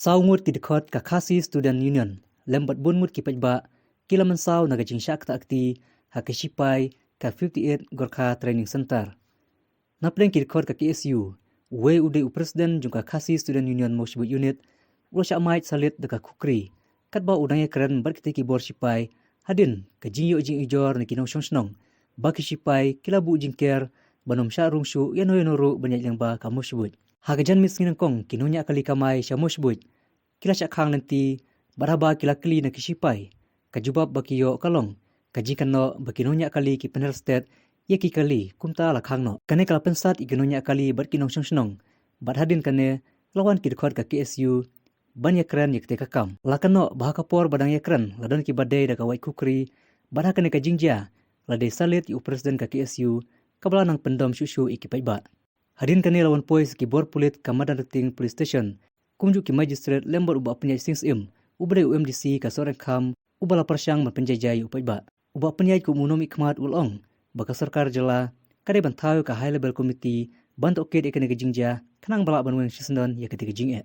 Saungut ki dekhot ka khasi student union lembat bunmut ki pajba kilaman saw naga jingsha akta akti hakishipai ka 58 Gorkha Training Center. Napleng ki dekhot ka KSU we ude president jungka khasi student union moshbu unit rosha mait salit deka kukri katba udang keren berkite ki bor shipai hadin ka jingyo jing ijor ni kinong shongsnong baki shipai kilabu jingker banom sha rungshu yano ru banyak yang ba ka moshbu. Hagajan miskin kong kinunya kali kamai syamushbuj kila syakang nanti baraba kila kli na kishipai kajubab bakiyo kalong kajikan no bakinunya kali ki panel state ye ki kali kumta lakhang no kane kala pensat ikinunya kali barkinong syangsnong badhadin kane lawan ki dekhot ka KSU banyak keren yekte kakam lakan no bahakapor badang yakren ladon ki badai da kawai kukri badha kane kajingja ladai salit yu presiden ka KSU kabla nang pendom shushu ikipaiba. Hadin kane lawan pois ki bor pulit kamadan rating police station kumju ki magistrate lembar uba penyai sings ubre UMDC ka soreng kham ubala persyang menpenjajai upaiba uba penyai ku munom ikmat ulong baka sarkar jela kade bantaw ka high level committee bantu oked ikane gejingja kanang bala banwen sisendon ya ketika jinge